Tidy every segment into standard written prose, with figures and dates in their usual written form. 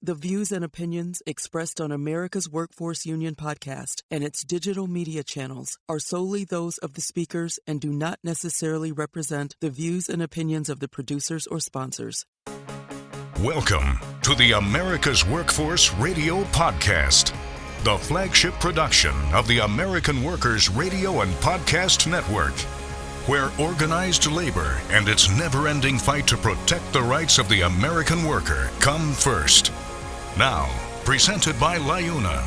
The views and opinions expressed on America's Workforce Union podcast and its digital media channels are solely those of the speakers and do not necessarily represent the views and opinions of the producers or sponsors. Welcome to the America's Workforce Radio Podcast, the flagship production of the American Workers Radio and Podcast Network, where organized labor and its never-ending fight to protect the rights of the American worker come first. Now, presented by LIUNA,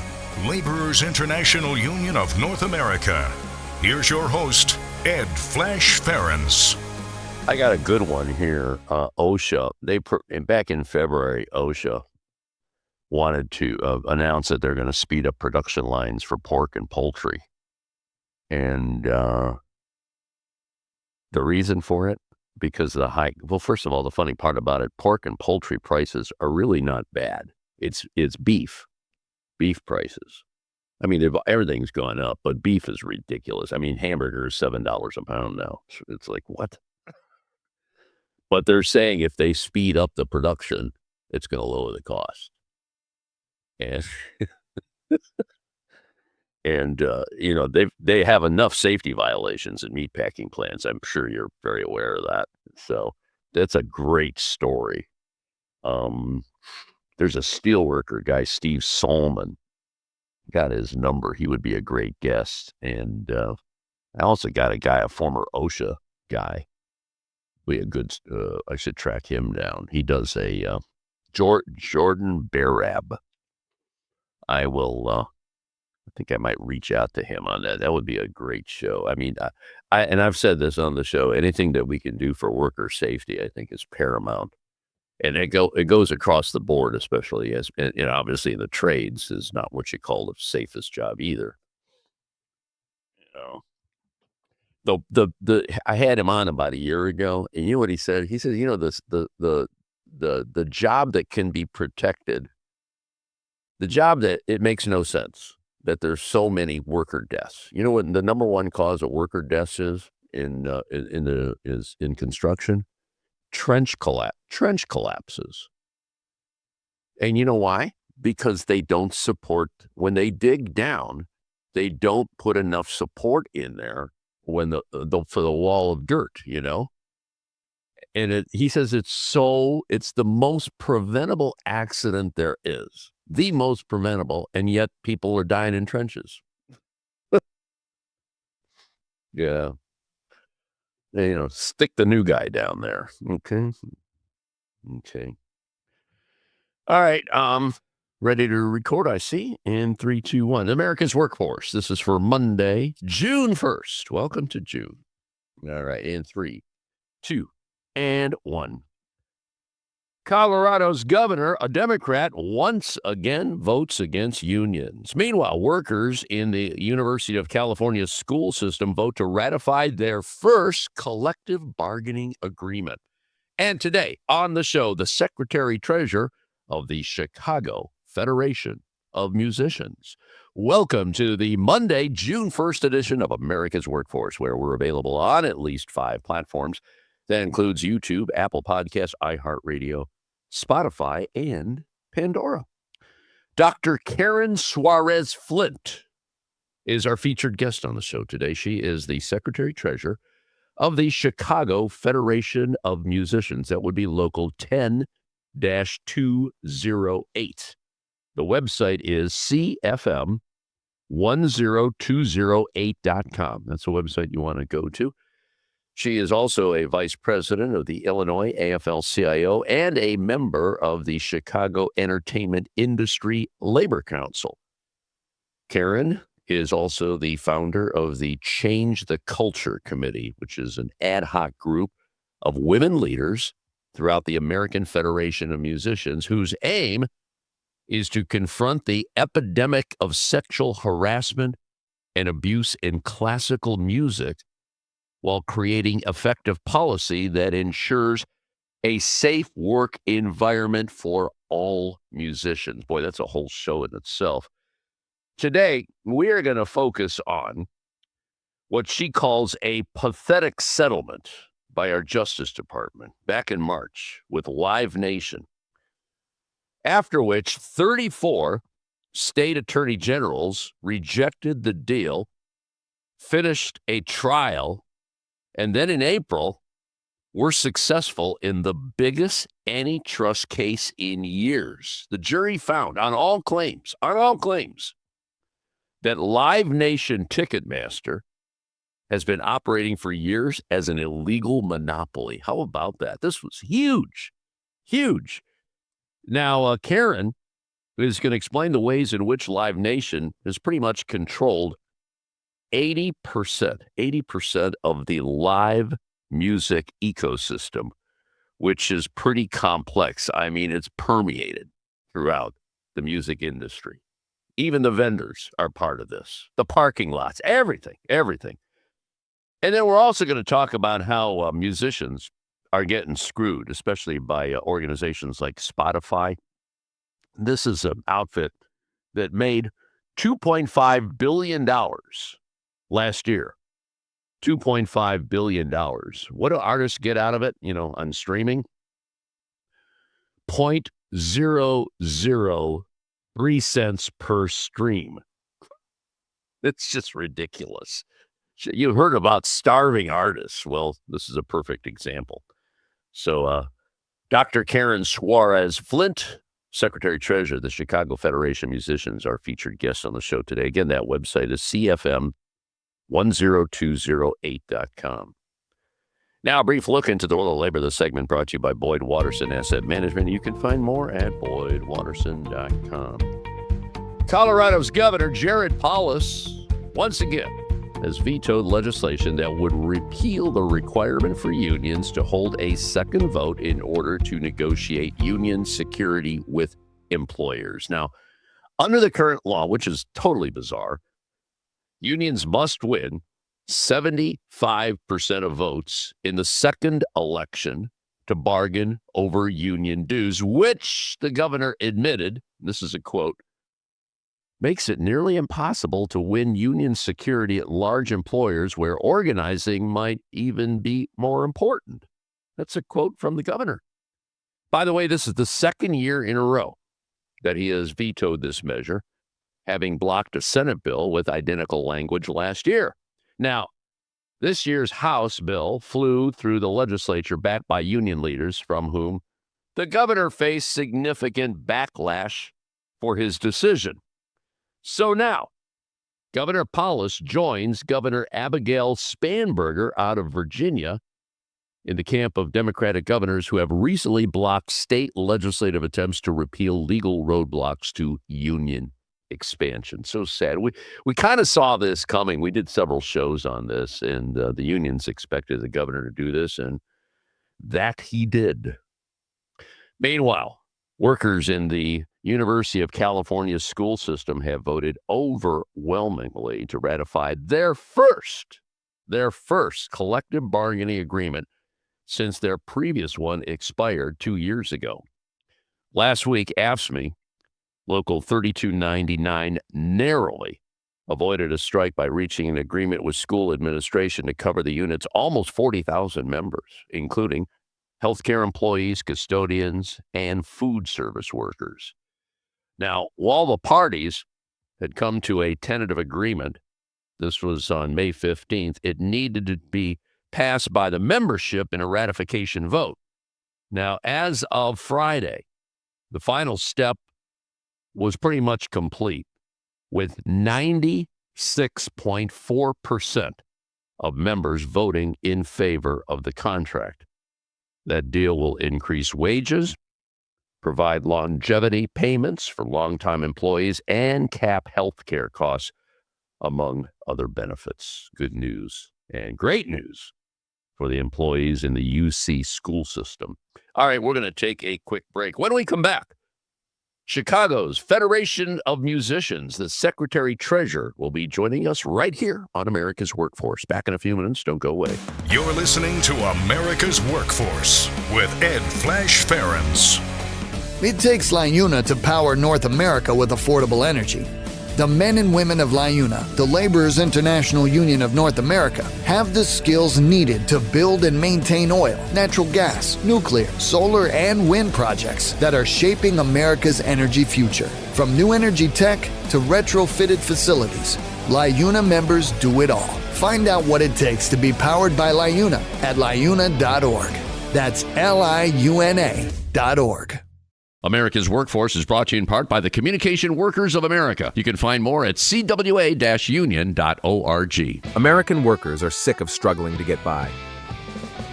Laborers International Union of North America. Here's your host, Ed Flash Ferens. I got a good one here. OSHA, back in February, OSHA wanted to announce that they're going to speed up production lines for pork and poultry. And the reason for it, because first of all, the funny part about it, pork and poultry prices are really not bad. It's beef prices. I mean, everything's gone up, but beef is ridiculous. I mean, hamburger is $7 a pound now. It's like, what? But they're saying if they speed up the production, it's going to lower the cost. And, they have enough safety violations in meatpacking plants. I'm sure you're very aware of that. So that's a great story. There's a steelworker guy, Steve Solomon, got his number. He would be a great guest. And I also got a former OSHA guy. Be a good, I should track him down. He does a Jordan Barab. I think I might reach out to him on that. That would be a great show. I mean, I've said this on the show, anything that we can do for worker safety, I think is paramount. And it goes across the board, especially as, obviously in the trades is not what you call the safest job either. I had him on about a year ago, and you know what he said? He said, the job that can be protected, the job that it makes no sense that there's so many worker deaths. You know what the number one cause of worker deaths is in construction? Trench collapses. And you know why? Because they don't support, when they dig down, they don't put enough support in there for the wall of dirt, And he says it's the most preventable accident there is. The most preventable, and yet people are dying in trenches. Yeah. Stick the new guy down there. Okay. All right. Ready to record, I see. In 3, 2, 1. America's Workforce. This is for Monday, June 1st. Welcome to June. All right. In 3, 2, and 1. Colorado's governor, a Democrat, once again votes against unions. Meanwhile, workers in the University of California school system vote to ratify their first collective bargaining agreement. And today on the show, the secretary-treasurer of the Chicago Federation of Musicians. Welcome to the Monday, June 1st edition of America's Workforce, where we're available on at least 5 platforms. That includes YouTube, Apple Podcasts, iHeartRadio, Spotify, and Pandora. Dr. Karen Suarez-Flint is our featured guest on the show today. She is the Secretary-Treasurer of the Chicago Federation of Musicians. That would be Local 10-208. The website is CFM10208.com. That's the website you want to go to. She is also a vice president of the Illinois AFL-CIO and a member of the Chicago Entertainment Industry Labor Council. Karen is also the founder of the Change the Culture Committee, which is an ad hoc group of women leaders throughout the American Federation of Musicians, whose aim is to confront the epidemic of sexual harassment and abuse in classical music while creating effective policy that ensures a safe work environment for all musicians. Boy, that's a whole show in itself. Today, we're going to focus on what she calls a pathetic settlement by our Justice Department back in March with Live Nation. after which 34 state attorney generals rejected the deal, finished a trial, and then in April, were successful in the biggest antitrust case in years. The jury found on all claims, that Live Nation Ticketmaster has been operating for years as an illegal monopoly. How about that? This was huge, huge. Now, Karen is going to explain the ways in which Live Nation has pretty much controlled 80% of the live music ecosystem, which is pretty complex. I mean, it's permeated throughout the music industry. Even the vendors are part of this, the parking lots, everything. And then we're also going to talk about how musicians are getting screwed, especially by organizations like Spotify. This is an outfit that made $2.5 billion last year. $2.5 billion. What do artists get out of it, on streaming? 0.003 cents per stream. It's just ridiculous. You heard about starving artists. Well, this is a perfect example. So, Dr. Karen Suarez-Flint, Secretary-Treasurer of the Chicago Federation of Musicians, our featured guest on the show today. Again, that website is CFM10208.com. Now, a brief look into the world of labor. The segment brought to you by Boyd Watterson Asset Management. You can find more at BoydWatterson.com. Colorado's Governor Jared Polis, once again, has vetoed legislation that would repeal the requirement for unions to hold a second vote in order to negotiate union security with employers. Now, under the current law, which is totally bizarre, unions must win 75% of votes in the second election to bargain over union dues, which the governor admitted, this is a quote, makes it nearly impossible to win union security at large employers where organizing might even be more important. That's a quote from the governor. By the way, this is the second year in a row that he has vetoed this measure, having blocked a Senate bill with identical language last year. Now, this year's House bill flew through the legislature backed by union leaders from whom the governor faced significant backlash for his decision. So now, Governor Polis joins Governor Abigail Spanberger out of Virginia in the camp of Democratic governors who have recently blocked state legislative attempts to repeal legal roadblocks to union expansion. So sad. We kind of saw this coming. We did several shows on this, and the unions expected the governor to do this, and that he did. Meanwhile, workers in the University of California school system have voted overwhelmingly to ratify their first collective bargaining agreement since their previous one expired 2 years ago. Last week, AFSCME, Local 3299, narrowly avoided a strike by reaching an agreement with school administration to cover the unit's almost 40,000 members, including healthcare employees, custodians, and food service workers. Now, while the parties had come to a tentative agreement, this was on May 15th, it needed to be passed by the membership in a ratification vote. Now, as of Friday, the final step was pretty much complete, with 96.4% of members voting in favor of the contract. That deal will increase wages, provide longevity payments for longtime employees, and cap health care costs, among other benefits. Good news and great news for the employees in the UC school system. All right, we're going to take a quick break. When we come back, Chicago's Federation of Musicians, the Secretary-Treasurer, will be joining us right here on America's Workforce. Back in a few minutes. Don't go away. You're listening to America's Workforce with Ed Flash Ferens. It takes LIUNA to power North America with affordable energy. The men and women of LIUNA, the Laborers International Union of North America, have the skills needed to build and maintain oil, natural gas, nuclear, solar, and wind projects that are shaping America's energy future. From new energy tech to retrofitted facilities, LIUNA members do it all. Find out what it takes to be powered by LIUNA at liuna.org. That's liuna.org. America's Workforce is brought to you in part by the Communication Workers of America. You can find more at cwa-union.org. American workers are sick of struggling to get by.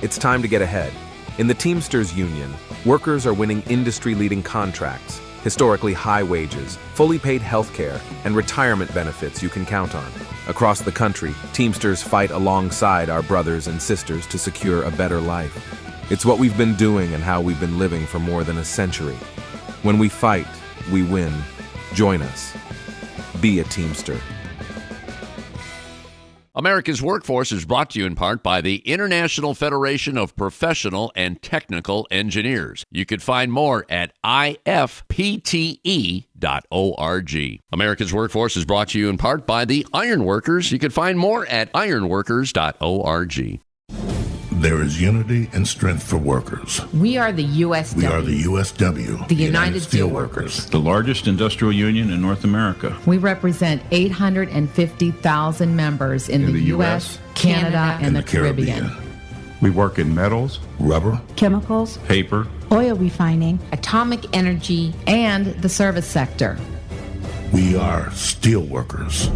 It's time to get ahead. In the Teamsters Union, workers are winning industry-leading contracts, historically high wages, fully paid health care, and retirement benefits you can count on. Across the country, Teamsters fight alongside our brothers and sisters to secure a better life. It's what we've been doing and how we've been living for more than a century. When we fight, we win. Join us. Be a Teamster. America's Workforce is brought to you in part by the International Federation of Professional and Technical Engineers. You can find more at ifpte.org. America's Workforce is brought to you in part by the Ironworkers. You can find more at ironworkers.org. There is unity and strength for workers. We are the USW. We are the USW. The United Steelworkers. The largest industrial union in North America. We represent 850,000 members in the U.S., Canada, and the Caribbean. We work in metals, rubber, chemicals, paper, oil refining, atomic energy, and the service sector. We are steelworkers,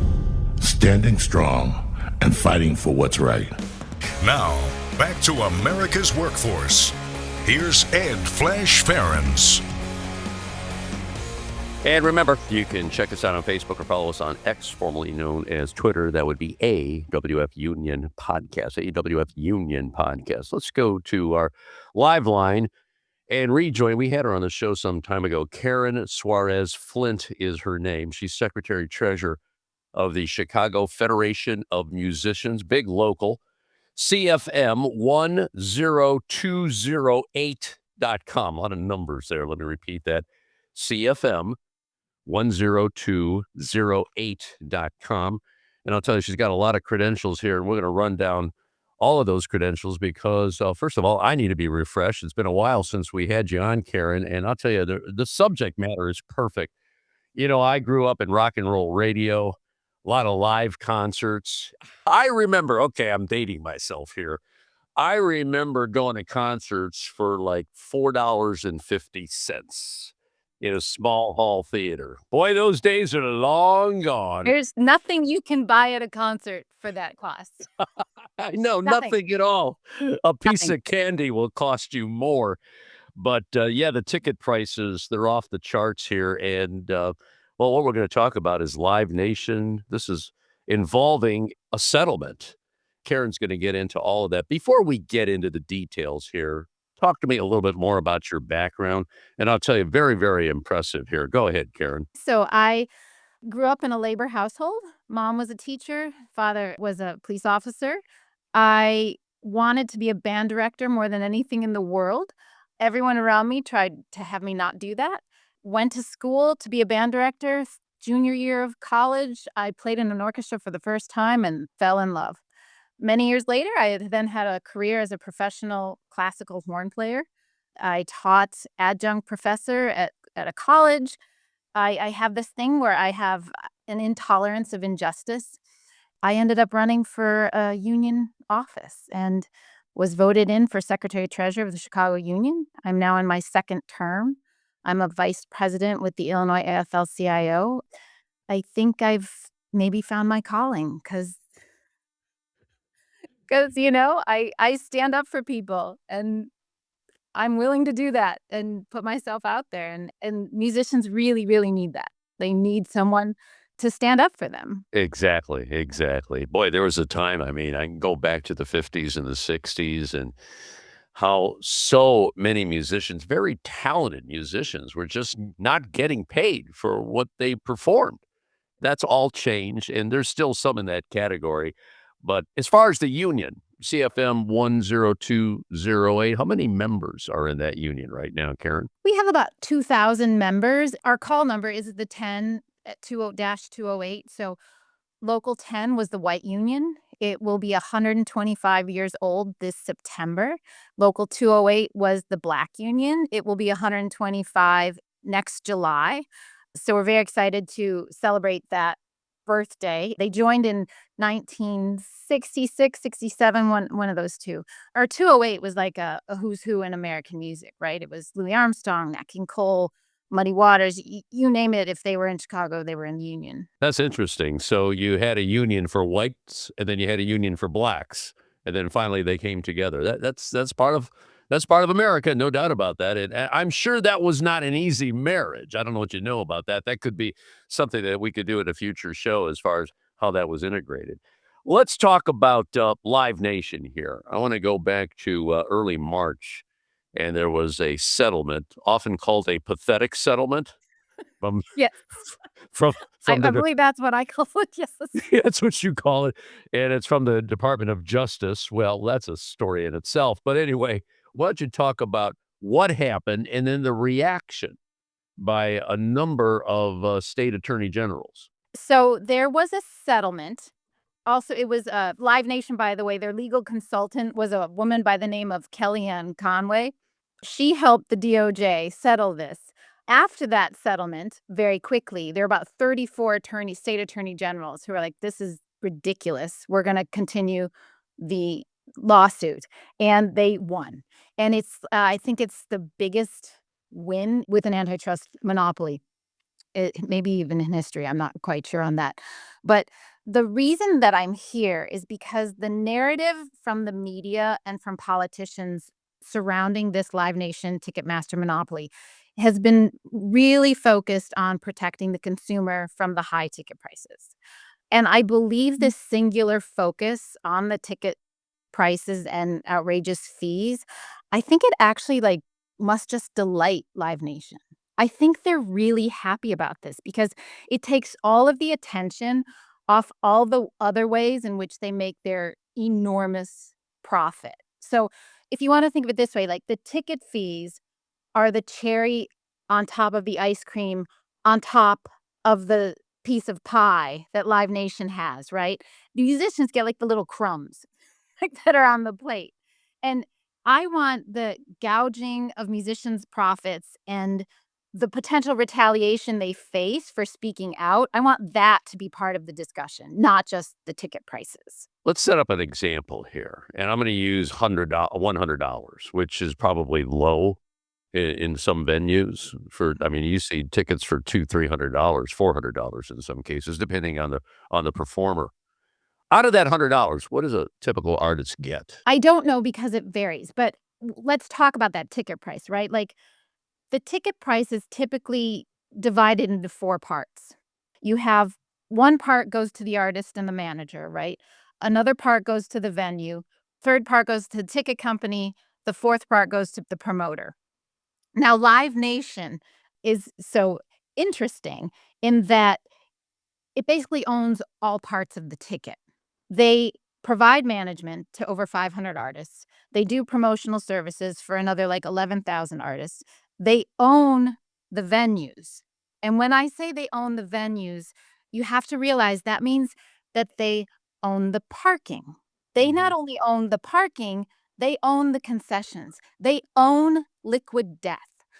standing strong and fighting for what's right. Now, back to America's Workforce. Here's Ed Flash Ferens. And remember, you can check us out on Facebook or follow us on X, formerly known as Twitter. That would be AWF Union Podcast, AWF Union Podcast. Let's go to our live line and rejoin. We had her on the show some time ago. Karen Suarez-Flint is her name. She's Secretary Treasurer of the Chicago Federation of Musicians, big local. CFM 10208.com. A lot of numbers there. Let me repeat that. CFM 10208.com. And I'll tell you, she's got a lot of credentials here, and we're going to run down all of those credentials because, first of all, I need to be refreshed. It's been a while since we had you on, Karen, and I'll tell you, the subject matter is perfect. You know, I grew up in rock and roll radio, a lot of live concerts. I remember, okay, I'm dating myself here. I remember going to concerts for like $4.50 in a small hall theater. Boy, those days are long gone. There's nothing you can buy at a concert for that cost. I know, nothing at all. A piece of candy will cost you more. But yeah, the ticket prices, they're off the charts here. And well, what we're going to talk about is Live Nation. This is involving a settlement. Karen's going to get into all of that. Before we get into the details here, talk to me a little bit more about your background. And I'll tell you, very, very impressive here. Go ahead, Karen. So I grew up in a labor household. Mom was a teacher. Father was a police officer. I wanted to be a band director more than anything in the world. Everyone around me tried to have me not do that. Went to school to be a band director. Junior year of college, I played in an orchestra for the first time and fell in love. Many years later, I then had a career as a professional classical horn player. I taught adjunct professor at a college. I have this thing where I have an intolerance of injustice. I ended up running for a union office and was voted in for Secretary Treasurer of the Chicago Union. I'm now in my second term. I'm a vice president with the Illinois AFL-CIO. I think I've maybe found my calling because, you know, I stand up for people and I'm willing to do that and put myself out there. And musicians really, really need that. They need someone to stand up for them. Exactly, exactly. Boy, there was a time, I mean, I can go back to the 50s and the 60s and how so many musicians, very talented musicians, were just not getting paid for what they performed. That's all changed, and there's still some in that category. But as far as the union, CFM 10208, how many members are in that union right now, Karen? We have about 2,000 members. Our call number is the at 20-208. So Local 10 was the white union. It will be 125 years old this September. Local 208 was the black union. It will be 125 next July. So we're very excited to celebrate that birthday. They joined in 1966, 67, one of those two. Or 208 was like a who's who in American music, right? It was Louis Armstrong, Nat King Cole, Muddy Waters, you name it. If they were in Chicago, they were in the union. That's interesting. So you had a union for whites, and then you had a union for blacks, and then finally they came together. That's part of America, no doubt about that. And I'm sure that was not an easy marriage. I don't know what you know about that. That could be something that we could do at a future show as far as how that was integrated. Let's talk about Live Nation here. I want to go back to early March, and there was a settlement, often called a pathetic settlement, from Yes. from I the believe that's what I call it. Yes. yeah, that's what you call it, and it's from the Department of Justice. Well, that's a story in itself. But anyway, why don't you talk about what happened and then the reaction by a number of state attorney generals? So there was a settlement. Also, it was Live Nation, by the way. Their legal consultant was a woman by the name of Kellyanne Conway. She helped the DOJ settle this. After that settlement, very quickly, there were about 34 state attorney generals who were like, this is ridiculous. We're going to continue the lawsuit. And they won. And I think it's the biggest win with an antitrust monopoly, maybe even in history. I'm not quite sure on that. But the reason that I'm here is because the narrative from the media and from politicians surrounding this Live Nation Ticketmaster monopoly has been really focused on protecting the consumer from the high ticket prices. And I believe this singular focus on the ticket prices and outrageous fees, I think it actually must just delight Live Nation. I think they're really happy about this because it takes all of the attention off all the other ways in which they make their enormous profit. So if you want to think of it this way, the ticket fees are the cherry on top of the ice cream, on top of the piece of pie that Live Nation has, right? The musicians get the little crumbs that are on the plate. And I want the gouging of musicians' profits and the potential retaliation they face for speaking out. I want that to be part of the discussion, not just the ticket prices. Let's set up an example here, and I'm going to use $100, which is probably low in some venues. You see tickets for $200, $300, $400 in some cases, depending on the performer. Out of that $100, what does a typical artist get? I don't know because it varies, but let's talk about that ticket price, right? The ticket price is typically divided into 4 parts. You have one part goes to the artist and the manager, right? Another part goes to the venue. Third part goes to the ticket company. The fourth part goes to the promoter. Now, Live Nation is so interesting in that it basically owns all parts of the ticket. They provide management to over 500 artists. They do promotional services for another 11,000 artists. They own the venues. And when I say they own the venues, you have to realize that means that they own the parking. They not only own the parking, they own the concessions. They own liquid death.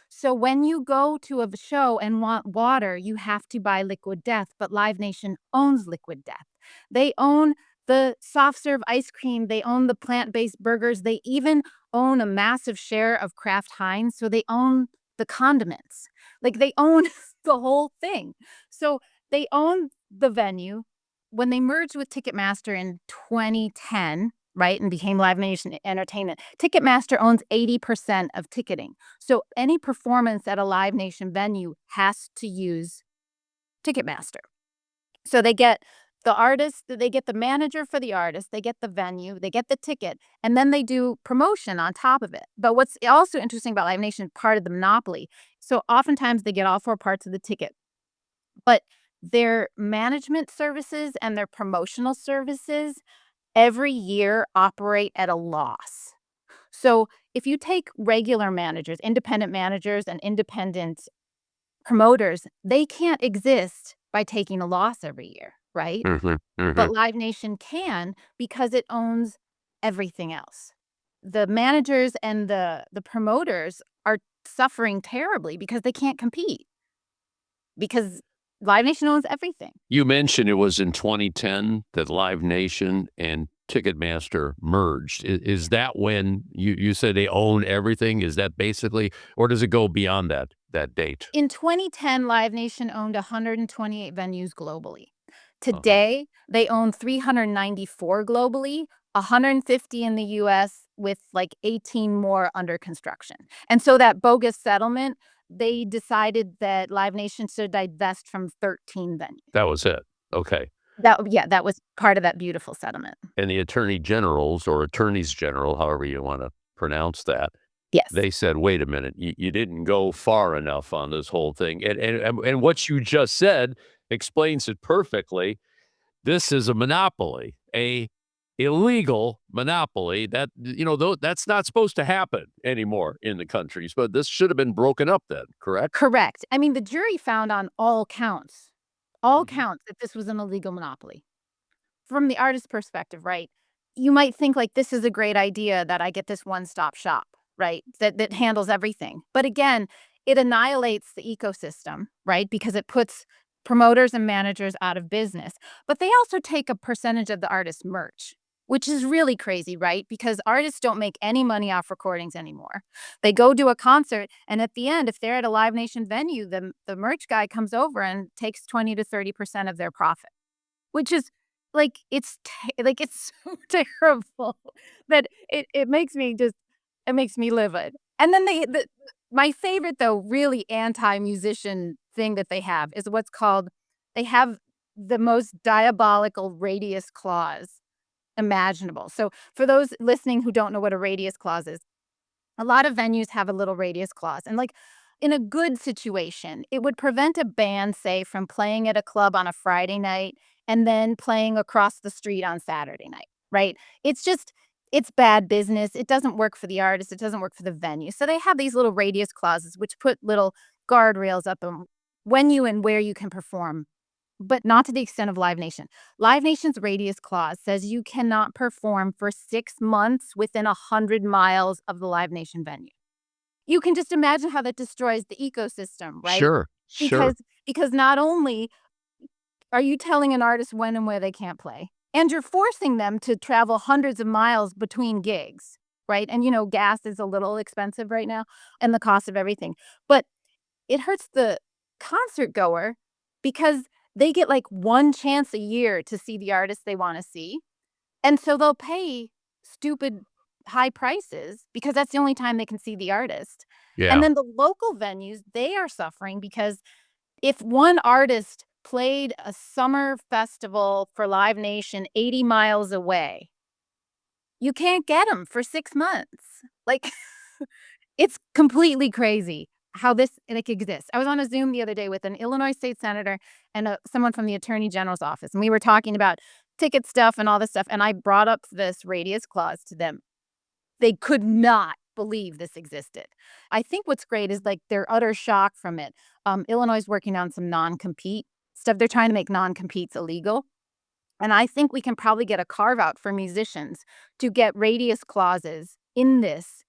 So when you go to a show and want water, you have to buy liquid death, but Live Nation owns liquid death. They own the soft serve ice cream. They own the plant-based burgers. They even own a massive share of Kraft Heinz. So they own the condiments. They own the whole thing. So they own the venue. When they merged with Ticketmaster in 2010, right, and became Live Nation Entertainment, Ticketmaster owns 80% of ticketing. So any performance at a Live Nation venue has to use Ticketmaster. So they get the artist, they get the manager for the artist, they get the venue, they get the ticket, and then they do promotion on top of it. But what's also interesting about Live Nation, part of the monopoly, so oftentimes they get all 4 parts of the ticket, but their management services and their promotional services every year operate at a loss. So if you take regular managers, independent managers and independent promoters, they can't exist by taking a loss every year, right? Mm-hmm. But Live Nation can because it owns everything else. The managers and the promoters are suffering terribly because they can't compete because Live Nation owns everything. You mentioned it was in 2010 that Live Nation and Ticketmaster merged. Is that when you said they own everything? Is that basically, or does it go beyond that date? In 2010, Live Nation owned 128 venues globally. Uh-huh. Today, they own 394 globally, 150 in the US, with like 18 more under construction. And so that bogus settlement, they decided that Live Nation should divest from 13 venues. That was it. Okay. That was part of that beautiful settlement. And the attorney generals or attorneys general, however you want to pronounce that, Yes. they said, wait a minute, you didn't go far enough on this whole thing. And what you just said explains it perfectly. This is a monopoly, a illegal monopoly that, that's not supposed to happen anymore in the countries. But this should have been broken up then, correct? Correct. I mean, the jury found on all counts that this was an illegal monopoly. From the artist's perspective, right? You might think like this is a great idea that I get this one-stop shop, right? That handles everything. But again, it annihilates the ecosystem, right? Because it puts promoters and managers out of business. But they also take a percentage of the artist's merch, which is really crazy, right? Because artists don't make any money off recordings anymore. They go do a concert, and at the end, if they're at a Live Nation venue, the merch guy comes over and takes 20 to 30% of their profit, which is like it's so terrible that it makes me livid. And then my favorite, though, really anti-musician thing that they have is what's called, they have the most diabolical radius clause imaginable. So for those listening who don't know what a radius clause is, a lot of venues have a little radius clause. And like in a good situation, it would prevent a band, say, from playing at a club on a Friday night and then playing across the street on Saturday night, right? It's bad business. It doesn't work for the artist. It doesn't work for the venue. So they have these little radius clauses, which put little guardrails up on when you and where you can perform, but not to the extent of Live Nation. Live Nation's radius clause says you cannot perform for 6 months within 100 miles of the Live Nation venue. You can just imagine how that destroys the ecosystem, right? Sure. Because not only are you telling an artist when and where they can't play, and you're forcing them to travel hundreds of miles between gigs, right? And, gas is a little expensive right now and the cost of everything. But it hurts the concert goer because they get like one chance a year to see the artist they want to see. And so they'll pay stupid high prices because that's the only time they can see the artist. Yeah. And then the local venues, they are suffering because if one artist played a summer festival for Live Nation 80 miles away, you can't get them for 6 months. Like, it's completely crazy how this exists. I was on a Zoom the other day with an Illinois state senator and someone from the attorney general's office, and we were talking about ticket stuff and all this stuff, and I brought up this radius clause to them. They could not believe this existed. I think what's great is like their utter shock from it. Illinois is working on some non-compete stuff. They're trying to make non-competes illegal. And I think we can probably get a carve out for musicians to get radius clauses in this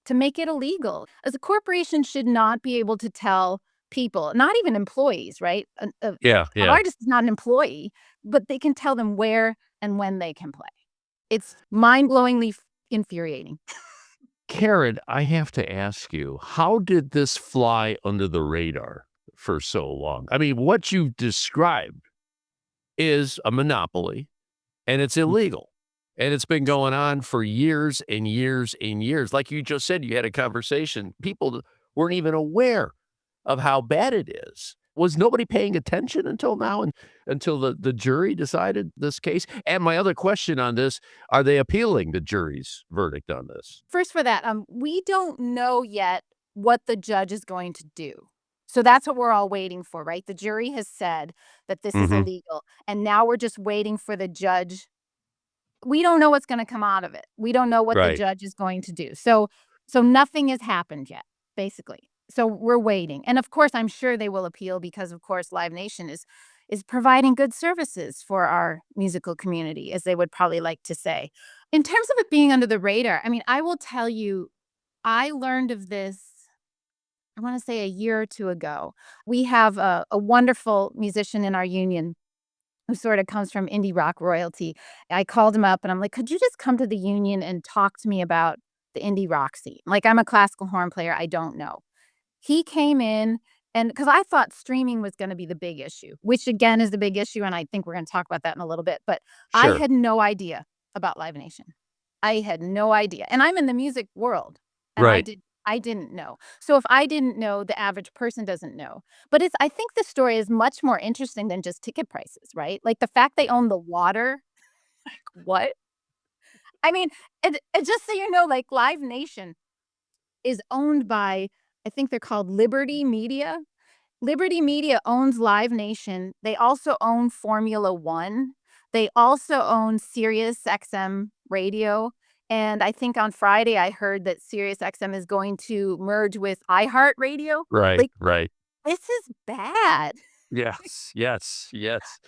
to make it illegal. As a corporation should not be able to tell people, not even employees, right? An artist is not an employee, but they can tell them where and when they can play. It's mind-blowingly infuriating. Karen, I have to ask you, how did this fly under the radar for so long? I mean, what you've described is a monopoly, and it's illegal. And it's been going on for years and years and years. Like you just said, you had a conversation. People weren't even aware of how bad it is. Was nobody paying attention until now, and until the jury decided this case? And my other question on this, are they appealing the jury's verdict on this? First for that, we don't know yet what the judge is going to do. So that's what we're all waiting for, right? The jury has said that this is illegal, and now we're just waiting for the judge. We don't know what's going to come out of it. We don't know what the judge is going to do. So nothing has happened yet, basically. So we're waiting. And of course, I'm sure they will appeal because, of course, Live Nation is providing good services for our musical community, as they would probably like to say. In terms of it being under the radar, I mean, I will tell you, I learned of this, I want to say a year or two ago. We have a wonderful musician in our union who sort of comes from indie rock royalty. I called him up and I'm like, could you just come to the union and talk to me about the indie rock scene? Like, I'm a classical horn player. I don't know. He came in, and because I thought streaming was going to be the big issue, which again is the big issue. And I think we're going to talk about that in a little bit. But I Sure. had no idea about Live Nation. I had no idea. And I'm in the music world. And Right. I didn't know. So if I didn't know, the average person doesn't know. But I think the story is much more interesting than just ticket prices, right? Like the fact they own the water. Like, what? I mean, it just so you know, like Live Nation is owned by, I think they're called Liberty Media. Liberty Media owns Live Nation. They also own Formula One. They also own Sirius XM Radio. And I think on Friday, I heard that Sirius XM is going to merge with iHeartRadio. Right. Like, Right. this is bad. Yes. Yes. Yes.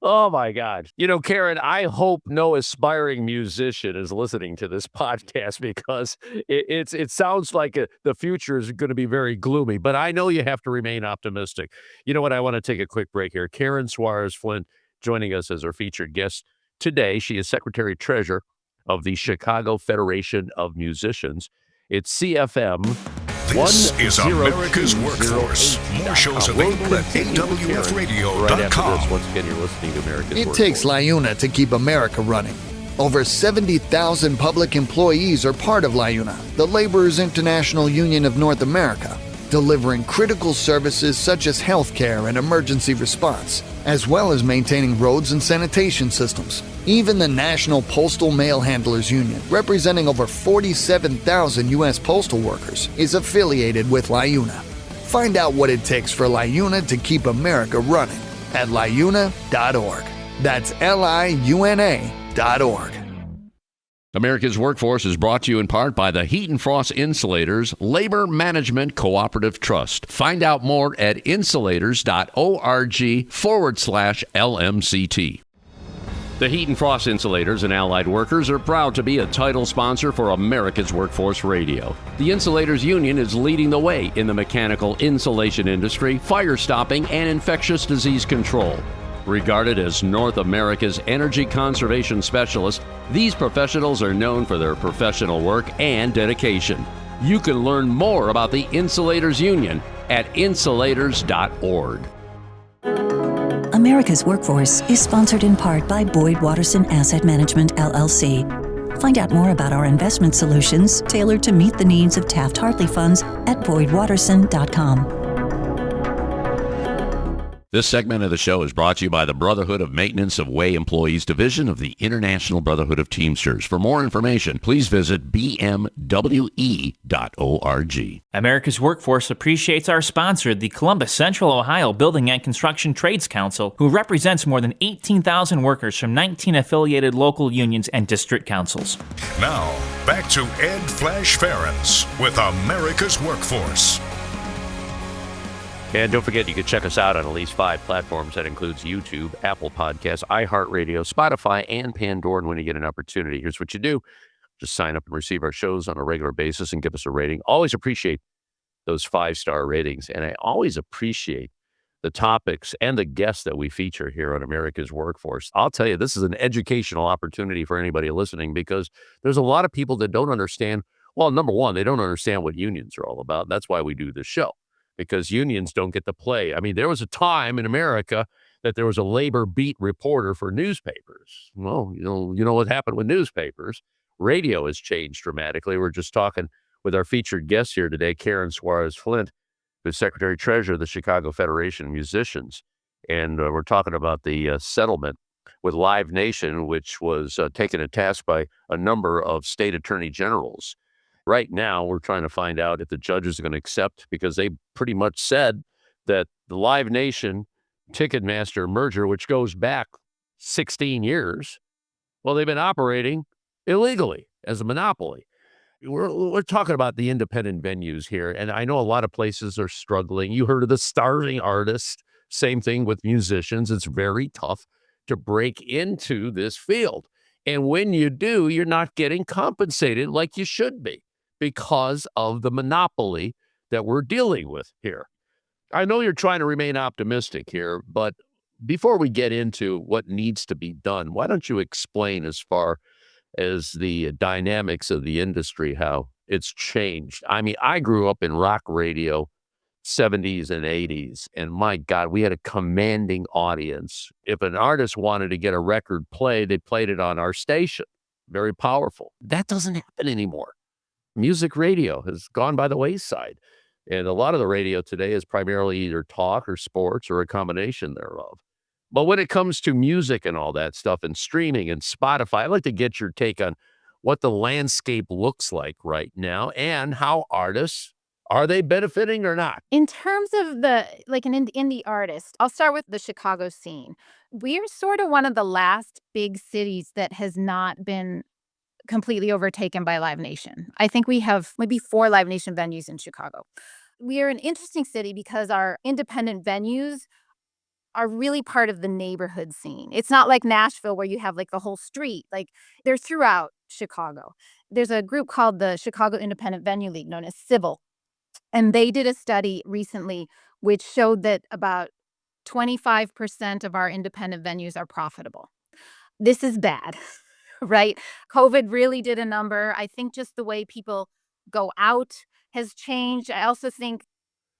Oh my God. You know, Karen, I hope no aspiring musician is listening to this podcast because it sounds like the future is going to be very gloomy, but I know you have to remain optimistic. You know what? I want to take a quick break here. Karen Suarez-Flint joining us as our featured guest today. She is Secretary Treasurer of the Chicago Federation of Musicians. It's CFM. This is America's Workforce. More shows available at awfradio.com. Right after this, once again, you're listening to America's It Workforce. takes LIUNA to keep America running. Over 70,000 public employees are part of LIUNA, the Laborers International Union of North America, delivering critical services such as healthcare and emergency response, as well as maintaining roads and sanitation systems. Even the National Postal Mail Handlers Union, representing over 47,000 U.S. postal workers, is affiliated with LIUNA. Find out what it takes for LIUNA to keep America running at liuna.org. That's liuna.org. America's Workforce is brought to you in part by the Heat and Frost Insulators Labor Management Cooperative Trust. Find out more at insulators.org/LMCT. The Heat and Frost Insulators and Allied Workers are proud to be a title sponsor for America's Workforce Radio. The Insulators Union is leading the way in the mechanical insulation industry, fire stopping, and infectious disease control. Regarded as North America's energy conservation specialists, these professionals are known for their professional work and dedication. You can learn more about the Insulators Union at insulators.org. America's Workforce is sponsored in part by Boyd Watterson Asset Management, LLC. Find out more about our investment solutions tailored to meet the needs of Taft-Hartley funds at boydwatterson.com. This segment of the show is brought to you by the Brotherhood of Maintenance of Way Employees Division of the International Brotherhood of Teamsters. For more information, please visit bmwe.org. America's Workforce appreciates our sponsor, the Columbus Central Ohio Building and Construction Trades Council, who represents more than 18,000 workers from 19 affiliated local unions and district councils. Now, back to Ed Flash Ferens with America's Workforce. And don't forget, you can check us out on at least 5 platforms. That includes YouTube, Apple Podcasts, iHeartRadio, Spotify, and Pandora. And when you get an opportunity, here's what you do. Just sign up and receive our shows on a regular basis and give us a rating. Always appreciate those 5-star ratings. And I always appreciate the topics and the guests that we feature here on America's Workforce. I'll tell you, this is an educational opportunity for anybody listening because there's a lot of people that don't understand. Well, number one, they don't understand what unions are all about. That's why we do this show. Because unions don't get to play. I mean, there was a time in America that there was a labor beat reporter for newspapers. Well, you know what happened with newspapers. Radio has changed dramatically. We're just talking with our featured guest here today, Karen Suarez-Flint, who's Secretary Treasurer of the Chicago Federation of Musicians. And we're talking about the settlement with Live Nation, which was taken to task by a number of state attorney generals. Right now, we're trying to find out if the judges are going to accept, because they pretty much said that the Live Nation Ticketmaster merger, which goes back 16 years, well, they've been operating illegally as a monopoly. We're talking about the independent venues here, and I know a lot of places are struggling. You heard of the starving artist Same thing with musicians. It's very tough to break into this field. And when you do, you're not getting compensated like you should be because of the monopoly that we're dealing with here. I know you're trying to remain optimistic here, but before we get into what needs to be done, why don't you explain as far as the dynamics of the industry, how it's changed? I mean, I grew up in rock radio, 70s and 80s, and my God, we had a commanding audience. If an artist wanted to get a record played, they played it on our station. Very powerful. That doesn't happen anymore. Music radio has gone by the wayside. And a lot of the radio today is primarily either talk or sports or a combination thereof. But when it comes to music and all that stuff and streaming and Spotify, I'd like to get your take on what the landscape looks like right now and how artists, are they benefiting or not? In terms of the like an indie artist, I'll start with the Chicago scene. We're sort of one of the last big cities that has not been completely overtaken by Live Nation. I think we have maybe 4 Live Nation venues in Chicago. We are an interesting city because our independent venues are really part of the neighborhood scene. It's not like Nashville where you have like the whole street. Like they're throughout Chicago. There's a group called the Chicago Independent Venue League, known as Civil, and they did a study recently which showed that about 25% of our independent venues are profitable. This is bad, right? COVID really did a number. I think just the way people go out has changed. I also think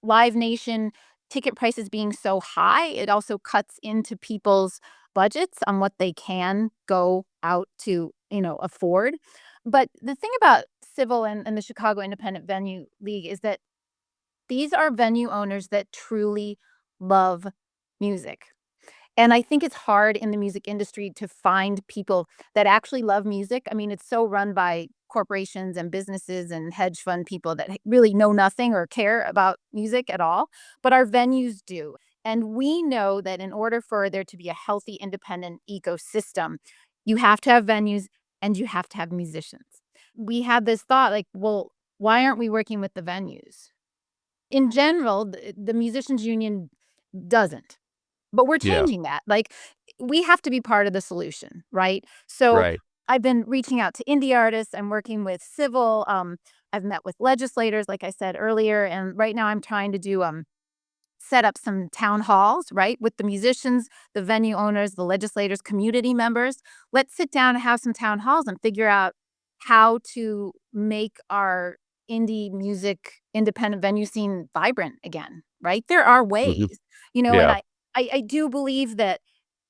Live Nation ticket prices being so high, it also cuts into people's budgets on what they can go out to, afford. But the thing about Civil and the Chicago Independent Venue League is that these are venue owners that truly love music. And I think it's hard in the music industry to find people that actually love music. I mean, it's so run by corporations and businesses and hedge fund people that really know nothing or care about music at all. But our venues do. And we know that in order for there to be a healthy, independent ecosystem, you have to have venues and you have to have musicians. We had this thought like, well, why aren't we working with the venues? In general, the musicians union doesn't. But we're changing that. Like, we have to be part of the solution, right? So Right. I've been reaching out to indie artists. I'm working with Civil. I've met with legislators, like I said earlier. And right now I'm trying to do set up some town halls, right? With the musicians, the venue owners, the legislators, community members. Let's sit down and have some town halls and figure out how to make our indie music independent venue scene vibrant again, right? There are ways, and Yeah. I do believe that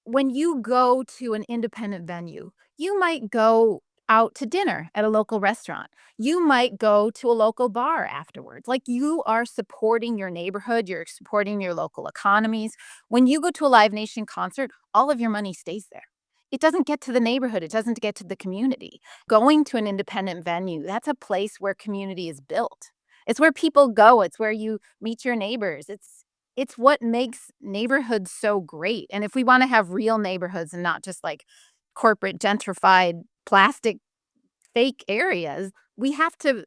when you go to an independent venue, you might go out to dinner at a local restaurant. You might go to a local bar afterwards. Like, you are supporting your neighborhood, you're supporting your local economies. When you go to a Live Nation concert, all of your money stays there. It doesn't get to the neighborhood, it doesn't get to the community. Going to an independent venue, that's a place where community is built. It's where people go, it's where you meet your neighbors. It's what makes neighborhoods so great. And if we want to have real neighborhoods and not just like corporate gentrified plastic fake areas, we have to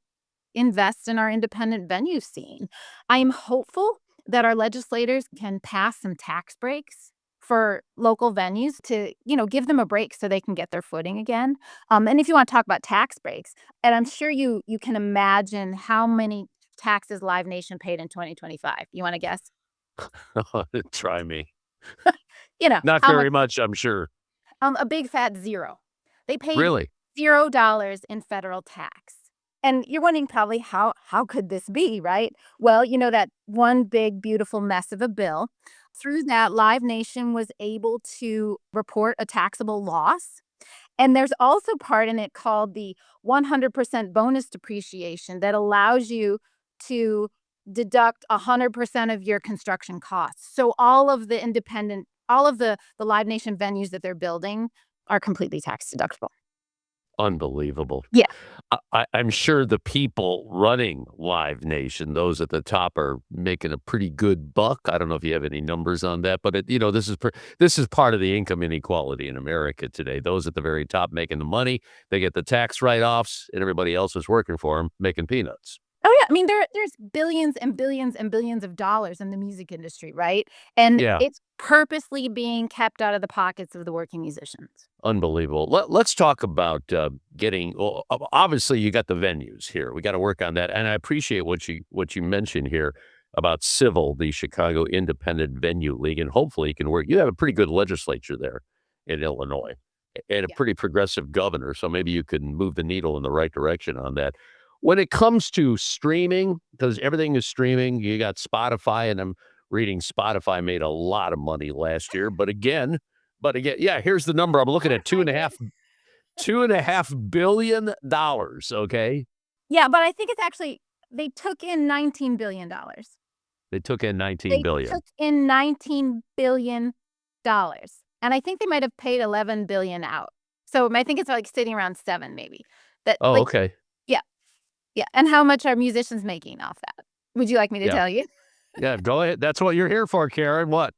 invest in our independent venue scene. I am hopeful that our legislators can pass some tax breaks for local venues to, give them a break so they can get their footing again. And if you want to talk about tax breaks, and I'm sure you can imagine how many taxes Live Nation paid in 2025. You want to guess? Try me. How Not very much? much, I'm sure. A big fat zero. They paid Really? $0 in federal tax. And you're wondering probably how could this be, right? Well, that one big, beautiful mess of a bill. Through that, Live Nation was able to report a taxable loss. And there's also part in it called the 100% bonus depreciation that allows you to deduct 100% of your construction costs. So all of the Live Nation venues that they're building are completely tax deductible. Unbelievable. Yeah. I'm sure the people running Live Nation, those at the top, are making a pretty good buck. I don't know if you have any numbers on that, but this is part of the income inequality in America today. Those at the very top making the money, they get the tax write-offs, and everybody else is working for them, making peanuts. Oh, yeah. I mean, there's billions and billions and billions of dollars in the music industry, right? And Yeah. it's purposely being kept out of the pockets of the working musicians. Unbelievable. Let's talk about getting. Well, obviously, you got the venues here. We got to work on that, and I appreciate what you mentioned here about Civil, the Chicago Independent Venue League, and hopefully, you can work. You have a pretty good legislature there in Illinois, and a Yeah. pretty progressive governor. So maybe you can move the needle in the right direction on that. When it comes to streaming, because everything is streaming, you got Spotify, and I'm reading Spotify made a lot of money last year, but again, yeah, here's the number. I'm looking at $2.5 billion. Okay, Yeah, but I think it's actually they took in $19 billion. they took in 19 They billion. took in $19 billion. And I think they might have paid $11 billion out. So I think it's like sitting around 7 maybe. That Oh, like okay, yeah. Yeah. And how much are musicians making off that? Would you like me to yeah, tell you? yeah. Go ahead. That's what you're here for, Karen. What?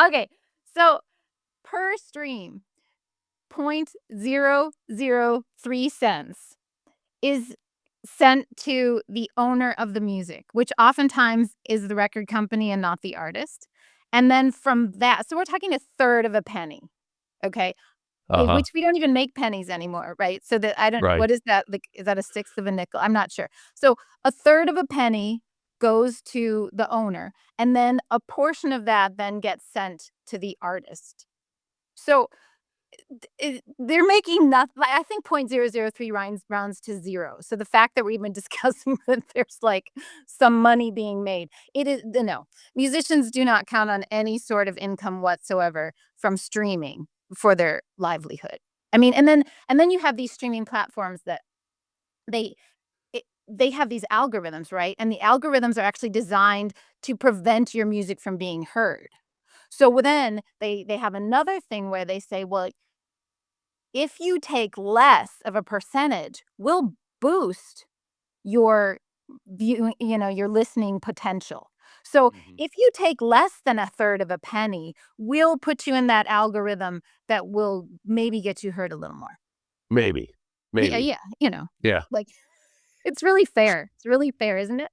Okay. So per stream, 0.003 cents is sent to the owner of the music, which oftentimes is the record company and not the artist. And then from that, so we're talking a third of a penny. Okay. Uh huh. Which we don't even make pennies anymore, right? So that Right. what is that? Like, is that a sixth of a nickel? I'm not sure. So a third of a penny goes to the owner, and then a portion of that then gets sent to the artist. So they're making nothing. Like, I think 0.003 rounds to zero. So the fact that we're even discussing that there's like some money being made, it is no. Musicians do not count on any sort of income whatsoever from streaming for their livelihood. I mean, and then you have these streaming platforms that they they have these algorithms, right? And the algorithms are actually designed to prevent your music from being heard. So then they have another thing where they say, well, if you take less of a percentage, we'll boost your viewing, your listening potential. So Mhm. if you take less than a third of a penny, we'll put you in that algorithm that will maybe get you heard a little more. Maybe. Yeah, Maybe. yeah, Yeah. like it's really fair. It's really fair, isn't it?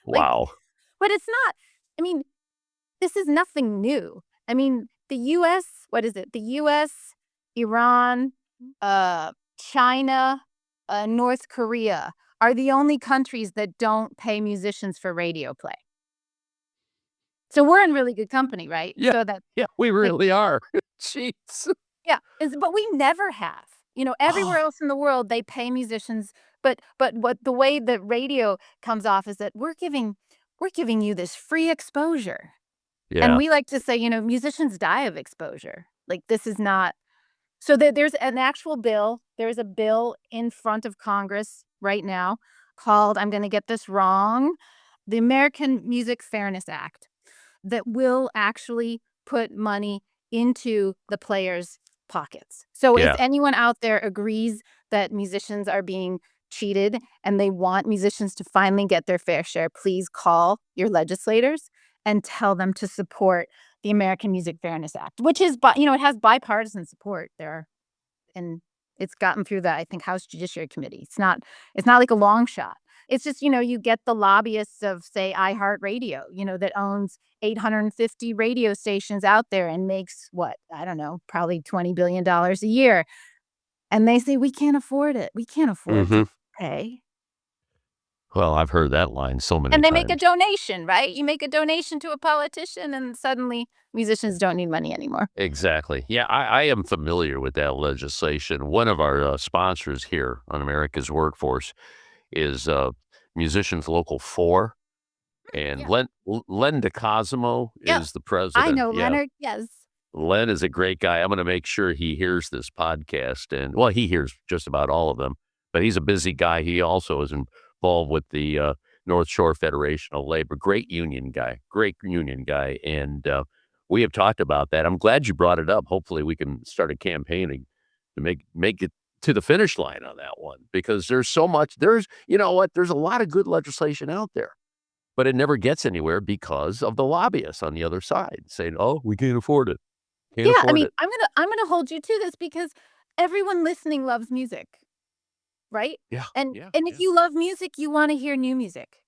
Like, Wow. but it's not. I mean, this is nothing new. I mean, the US, what is it? The US, Iran, China, North Korea are the only countries that don't pay musicians for radio play. So we're in really good company, right? Yeah. So that Yeah. We like really are. Jeez. yeah, but we never have. Everywhere else in the world they pay musicians, but what the way that radio comes off is that we're giving you this free exposure. And Yeah. we like to say, musicians die of exposure. Like this is not so there's an actual bill. There's a bill in front of Congress right now called, I'm going to get this wrong, the American Music Fairness Act that will actually put money into the players' pockets. So if Yeah. anyone out there agrees that musicians are being cheated and they want musicians to finally get their fair share, please call your legislators and tell them to support the American Music Fairness Act, which is, it has bipartisan support there, and it's gotten through the, I think, House Judiciary Committee. It's not like a long shot. It's just, you get the lobbyists of, say, iHeartRadio, that owns 850 radio stations out there and makes what? I don't know, probably $20 billion a year. And they say, we can't afford it. We can't afford Hmm. to pay. Well, I've heard that line so many And they make a times. donation, right? You make a donation to a politician and suddenly musicians don't need money anymore. Exactly. Yeah, I am familiar with that legislation. One of our sponsors here on America's Workforce is Musicians Local 4, and Yeah. Len DeCosimo Yep. is the I president. know Yeah, Leonard. Yes. Len is a great guy. I'm going to make sure he hears this podcast, and well, he hears just about all of them, but he's a busy guy. He also is involved with the North Shore Federation of Labor. Great union guy, and we have talked about that. I'm glad you brought it up. Hopefully, we can start a campaigning to make it to the finish line on that one, because there's so much. You know what? There's a lot of good legislation out there, but it never gets anywhere because of the lobbyists on the other side saying, "Oh, we can't afford it." Can't Yeah, I afford mean, it. I'm gonna hold you to this because everyone listening loves music. right? Yeah. And if you love music, you want to hear new music.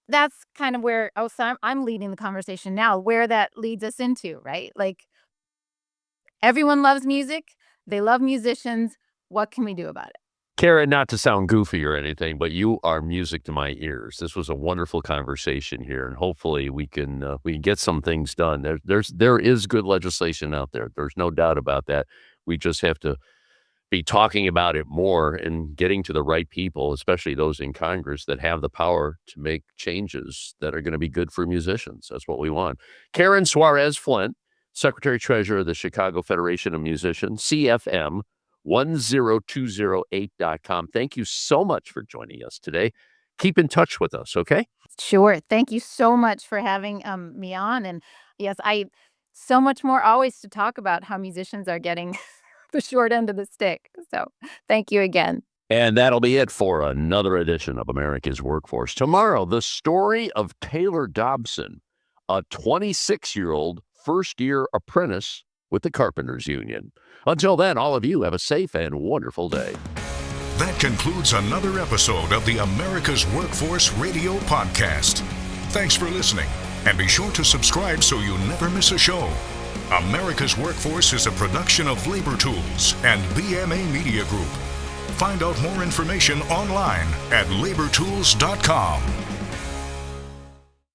That's kind of where I'm leading the conversation now, where that leads us into, right? Like, everyone loves music. They love musicians. What can we do about it? Karen, not to sound goofy or anything, but you are music to my ears. This was a wonderful conversation here, and hopefully we can get some things done. There is good legislation out there. There's no doubt about that. We just have to be talking about it more and getting to the right people, especially those in Congress that have the power to make changes that are going to be good for musicians. That's what we want. Karen Suarez-Flint, Secretary-Treasurer of the Chicago Federation of Musicians, CFM, 10208.com. Thank you so much for joining us today. Keep in touch with us, okay? Sure. Thank you so much for having me on. And yes, so much more always to talk about how musicians are getting the short end of the stick. So thank you again. And that'll be it for another edition of America's Workforce. Tomorrow, the story of Taylor Dobson, a 26-year-old first-year apprentice with the Carpenters Union. Until then, all of you have a safe and wonderful day. That concludes another episode of the America's Workforce Radio Podcast. Thanks for listening, and be sure to subscribe so you never miss a show. America's Workforce is a production of Labor Tools and BMA Media Group. Find out more information online at labortools.com.